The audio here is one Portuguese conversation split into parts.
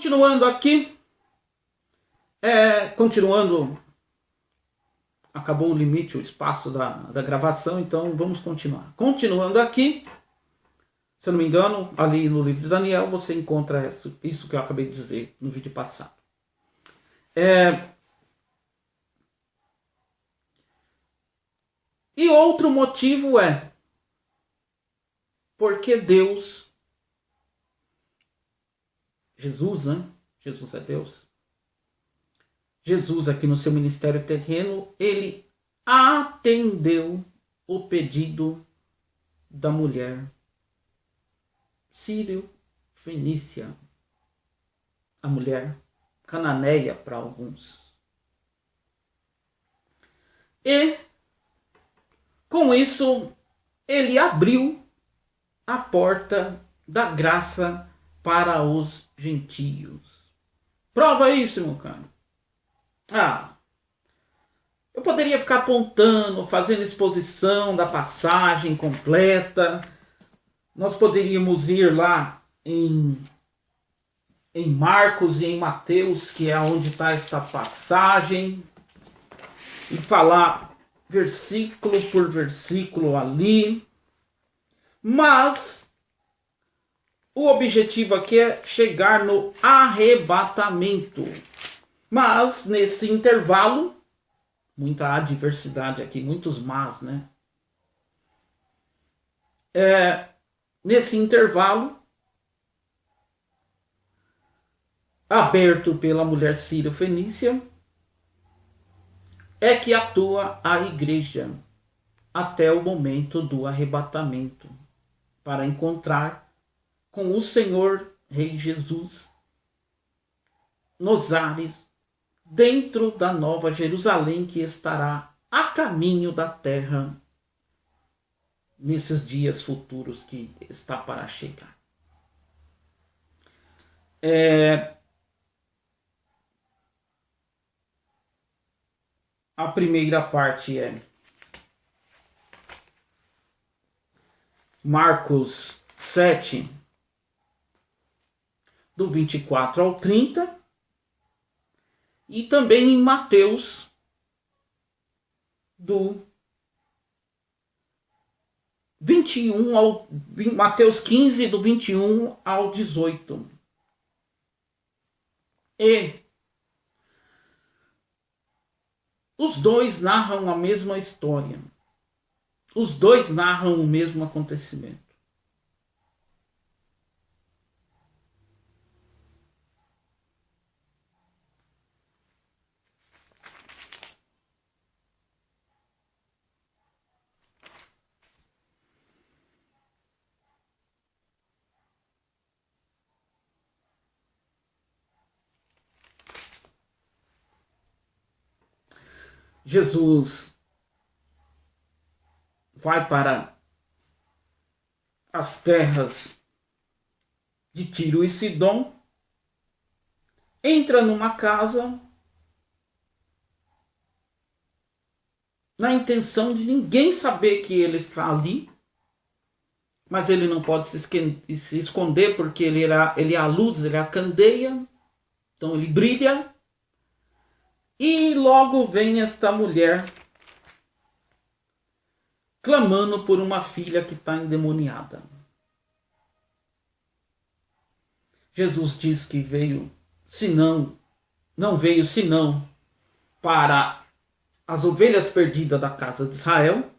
Continuando aqui, continuando, acabou o limite, o espaço da gravação, então vamos continuar. Continuando aqui, se eu não me engano, ali no livro de Daniel, você encontra isso que eu acabei de dizer no vídeo passado. E outro motivo é porque Deus, Jesus, né? Jesus é Deus. Jesus aqui no seu ministério terreno, ele atendeu o pedido da mulher sírio-fenícia, a mulher cananeia para alguns. E com isso ele abriu a porta da graça para os gentios. Prova isso, meu caro. Eu poderia ficar apontando, fazendo exposição da passagem completa. Nós poderíamos ir lá em Marcos e em Mateus, que é onde está esta passagem, e falar versículo por versículo ali. Mas o objetivo aqui é chegar no arrebatamento. Mas nesse intervalo, muita adversidade aqui, muitos mas, né? Nesse intervalo, aberto pela mulher sírio-fenícia, é que atua a igreja até o momento do arrebatamento, para encontrar com o Senhor Rei Jesus nos ares, dentro da Nova Jerusalém, que estará a caminho da terra nesses dias futuros que está para chegar. A primeira parte é Marcos 7, do 24 ao 30, e também em Mateus, do 21 ao Mateus 15, do 21 ao 18. E os dois narram a mesma história. Os dois narram o mesmo acontecimento. Jesus vai para as terras de Tiro e Sidom, entra numa casa na intenção de ninguém saber que ele está ali, mas ele não pode se esconder porque ele é a luz, ele é a candeia, então ele brilha. E logo vem esta mulher clamando por uma filha que está endemoniada. Jesus diz que não veio senão para as ovelhas perdidas da casa de Israel.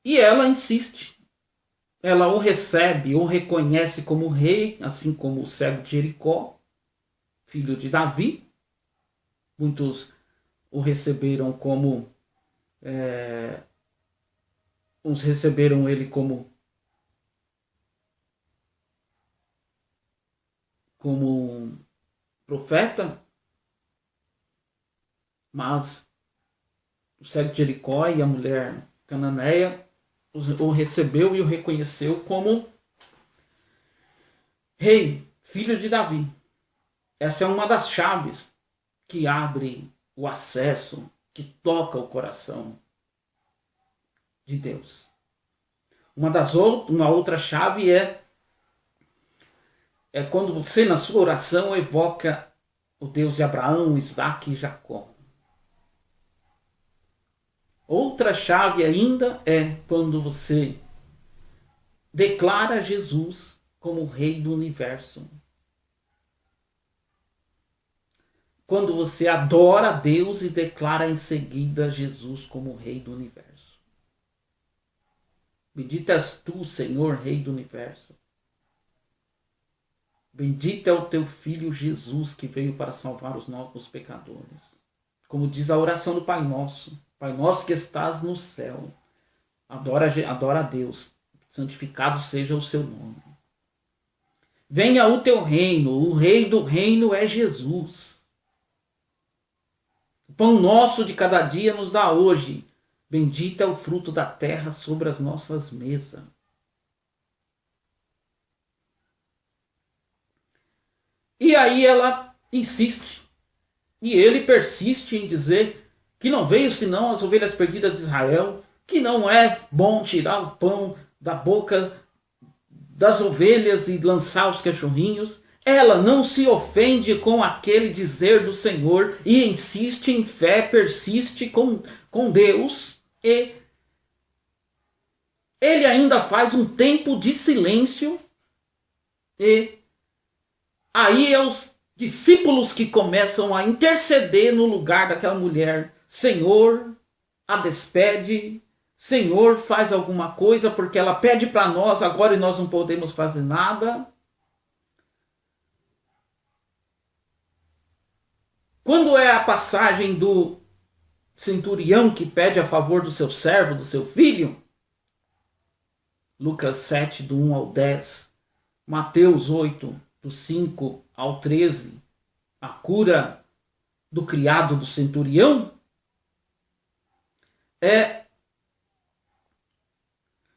E ela insiste. Ela o recebe, o reconhece como rei, assim como o cego de Jericó, filho de Davi. Muitos o receberam como... uns receberam ele como profeta, mas o cego de Jericó e a mulher cananeia o recebeu e o reconheceu como rei, filho de Davi. Essa é uma das chaves que abre o acesso, que toca o coração de Deus. Uma outra chave é quando você, na sua oração, evoca o Deus de Abraão, Isaque e Jacó. Outra chave ainda é quando você declara Jesus como o Rei do Universo. Quando você adora a Deus e declara em seguida Jesus como o Rei do Universo. Bendito és tu, Senhor, Rei do Universo. Bendito é o teu Filho Jesus, que veio para salvar os nossos pecadores. Como diz a oração do Pai Nosso. Pai nosso que estás no céu. Adora a Deus. Santificado seja o seu nome. Venha o teu reino. O Rei do reino é Jesus. O pão nosso de cada dia nos dá hoje. Bendito é o fruto da terra sobre as nossas mesas. E aí ela insiste. E ele persiste em dizer que não veio senão as ovelhas perdidas de Israel, que não é bom tirar o pão da boca das ovelhas e lançar os cachorrinhos. Ela não se ofende com aquele dizer do Senhor e insiste em fé, persiste com Deus. E ele ainda faz um tempo de silêncio. E aí é os discípulos que começam a interceder no lugar daquela mulher. Senhor, a despede. Senhor, faz alguma coisa, porque ela pede para nós agora e nós não podemos fazer nada. Quando é a passagem do centurião que pede a favor do seu servo, do seu filho, Lucas 7, do 1 ao 10, Mateus 8, do 5 ao 13, a cura do criado do centurião,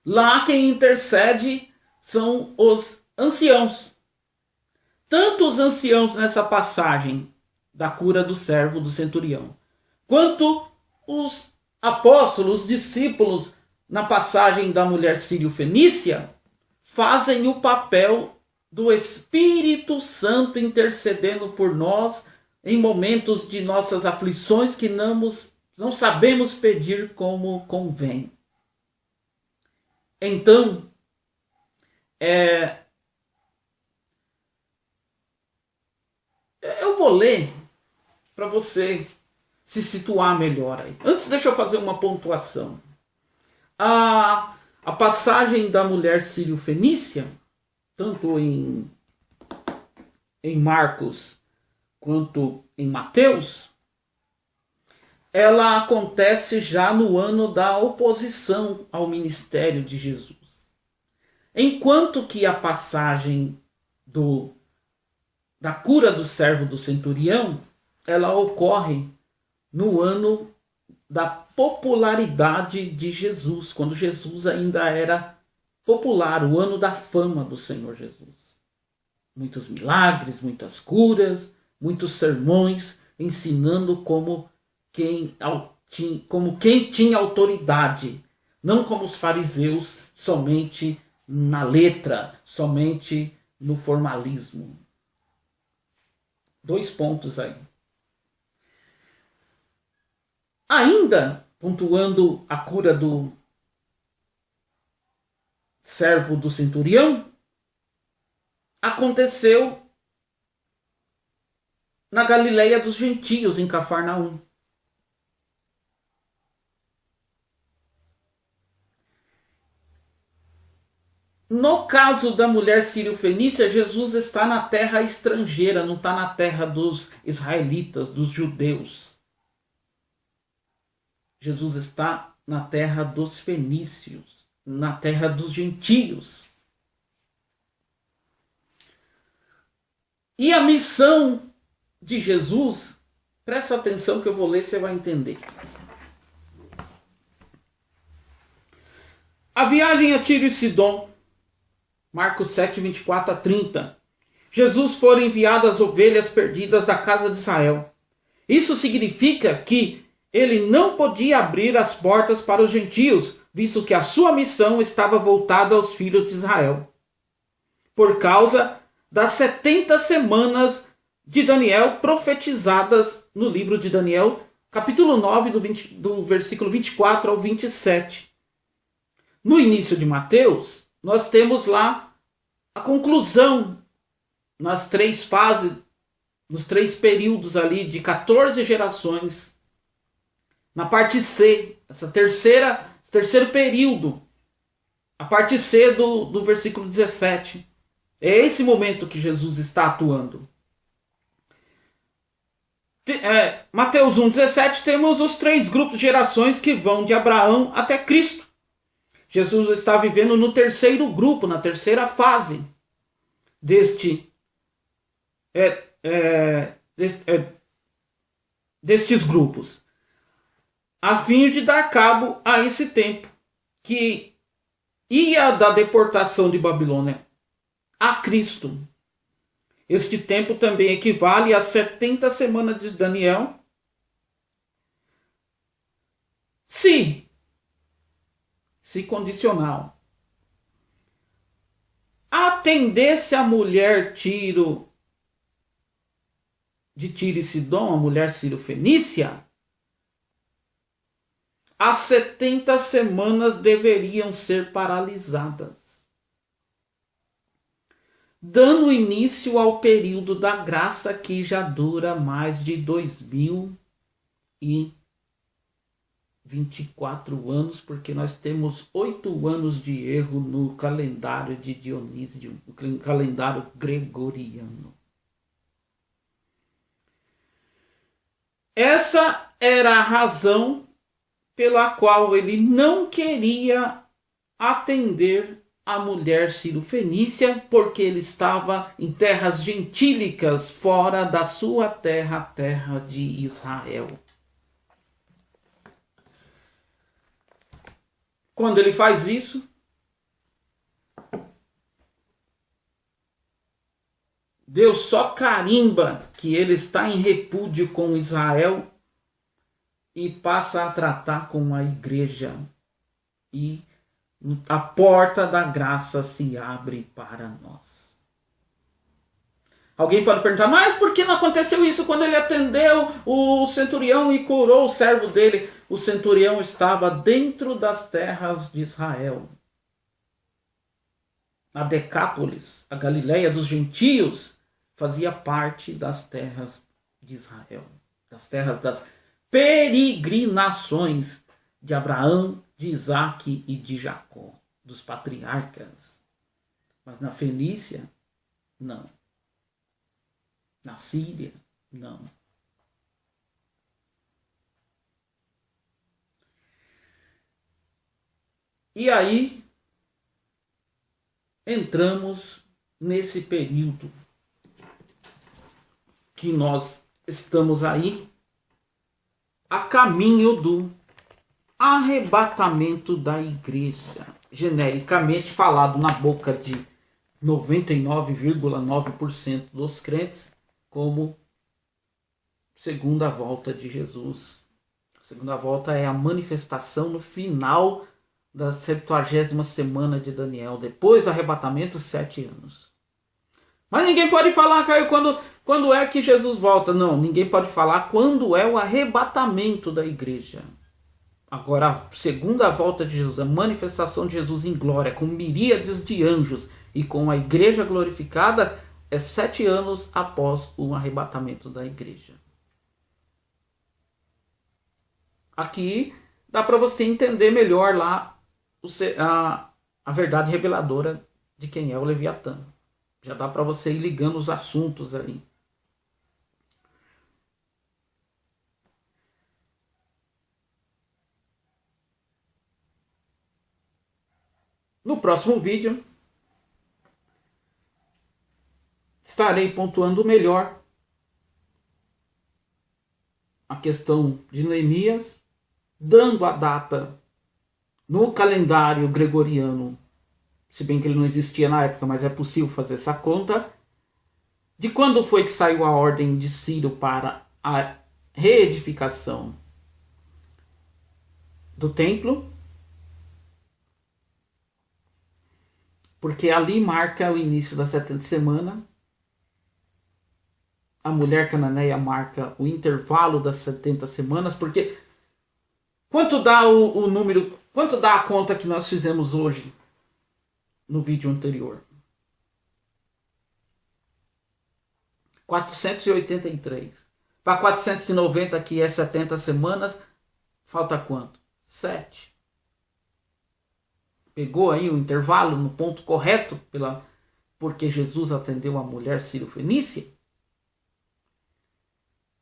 lá quem intercede são os anciãos. Tanto os anciãos nessa passagem da cura do servo do centurião, quanto os apóstolos, os discípulos na passagem da mulher sírio-fenícia, fazem o papel do Espírito Santo intercedendo por nós em momentos de nossas aflições que não sabemos pedir como convém. Então, eu vou ler para você se situar melhor aí. Antes, deixa eu fazer uma pontuação. A passagem da mulher sírio-fenícia, tanto em Marcos quanto em Mateus, ela acontece já no ano da oposição ao ministério de Jesus. Enquanto que a passagem da cura do servo do centurião, ela ocorre no ano da popularidade de Jesus, quando Jesus ainda era popular, o ano da fama do Senhor Jesus. Muitos milagres, muitas curas, muitos sermões, ensinando como quem tinha autoridade, não como os fariseus, somente na letra, somente no formalismo. 2 pontos aí. Ainda, pontuando a cura do servo do centurião, aconteceu na Galileia dos gentios, em Cafarnaum. No caso da mulher sírio-fenícia, Jesus está na terra estrangeira, não está na terra dos israelitas, dos judeus. Jesus está na terra dos fenícios, na terra dos gentios. E a missão de Jesus, presta atenção que eu vou ler, você vai entender. A viagem a Tiro e Sidom, Marcos 7, 24 a 30. Jesus foi enviado às ovelhas perdidas da casa de Israel. Isso significa que ele não podia abrir as portas para os gentios, visto que a sua missão estava voltada aos filhos de Israel, por causa das 70 semanas de Daniel profetizadas no livro de Daniel, capítulo 9, do versículo 24 ao 27. No início de Mateus, nós temos lá a conclusão nas 3 fases, nos 3 períodos ali de 14 gerações. Na parte C, esse terceiro período, a parte C do versículo 17. É esse momento que Jesus está atuando. Mateus 1,17, temos os 3 grupos de gerações que vão de Abraão até Cristo. Jesus está vivendo no terceiro grupo, na terceira fase destes grupos, a fim de dar cabo a esse tempo que ia da deportação de Babilônia a Cristo. Este tempo também equivale às 70 semanas de Daniel. Se condicional, atendesse a mulher de Tiro e Sidom, a mulher Ciro-Fenícia, as 70 semanas deveriam ser paralisadas, dando início ao período da graça que já dura mais de 2024 anos, porque nós temos 8 anos de erro no calendário de Dionísio, no calendário gregoriano. Essa era a razão pela qual ele não queria atender a mulher Ciro-Fenícia, porque ele estava em terras gentílicas, fora da sua terra, a terra de Israel. Quando ele faz isso, Deus só carimba que ele está em repúdio com Israel e passa a tratar com a igreja. E a porta da graça se abre para nós. Alguém pode perguntar, mas por que não aconteceu isso quando ele atendeu o centurião e curou o servo dele? O centurião estava dentro das terras de Israel. A Decápolis, a Galileia dos gentios, fazia parte das terras de Israel. Das terras das peregrinações de Abraão, de Isaac e de Jacó, dos patriarcas. Mas na Fenícia, não. Na Síria, não. E aí, entramos nesse período que nós estamos aí, a caminho do arrebatamento da igreja, genericamente falado na boca de 99,9% dos crentes, como segunda volta de Jesus. A segunda volta é a manifestação no final da 70ª semana de Daniel, depois do arrebatamento, 7 anos. Mas ninguém pode falar, Caio, quando é que Jesus volta. Não, ninguém pode falar quando é o arrebatamento da igreja. Agora, a segunda volta de Jesus, a manifestação de Jesus em glória, com miríades de anjos e com a igreja glorificada, é 7 anos após o arrebatamento da igreja. Aqui dá para você entender melhor lá a verdade reveladora de quem é o Leviatã. Já dá para você ir ligando os assuntos aí. No próximo vídeo, estarei pontuando melhor a questão de Neemias, dando a data no calendário gregoriano, se bem que ele não existia na época, mas é possível fazer essa conta, de quando foi que saiu a ordem de Ciro para a reedificação do templo, porque ali marca o início da 70ª semana. A mulher cananeia marca o intervalo das 70 semanas, porque quanto dá o número, quanto dá a conta que nós fizemos hoje no vídeo anterior? 483. Para 490, que é 70 semanas, falta quanto? 7. Pegou aí o intervalo no ponto correto, porque Jesus atendeu a mulher sírio-fenícia?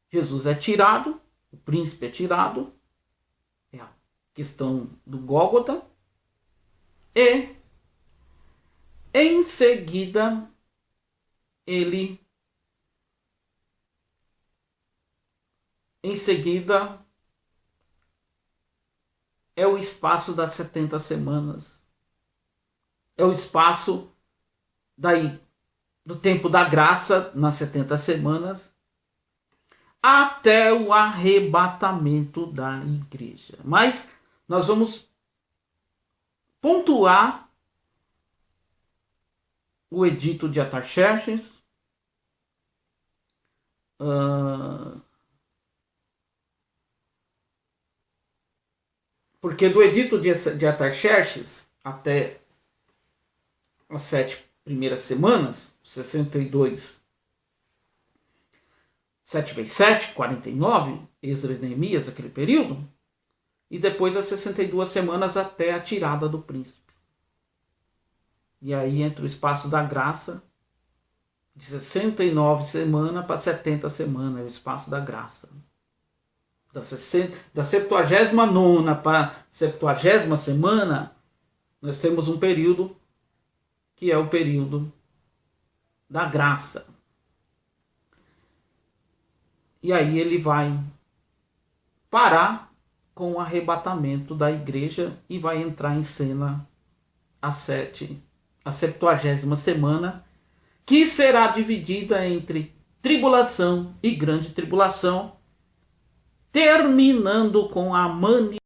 Jesus é tirado, o príncipe é tirado, é a questão do Gólgota, e em seguida é o espaço das 70 semanas, é o espaço do tempo da graça nas 70 semanas, até o arrebatamento da igreja. Mas nós vamos pontuar o edito de Artaxerxes, porque do edito de Artaxerxes até as 7 primeiras semanas, 62, 7 vezes 7, 49, Esdras e Neemias, aquele período, e depois as 62 semanas até a tirada do príncipe. E aí entra o espaço da graça, de 69 semanas para 70 semanas, é o espaço da graça. Da 79ª para a 70ª semana, nós temos um período que é o período da graça. E aí ele vai parar com o arrebatamento da igreja e vai entrar em cena a 70ª semana, que será dividida entre tribulação e grande tribulação, terminando com a manifestação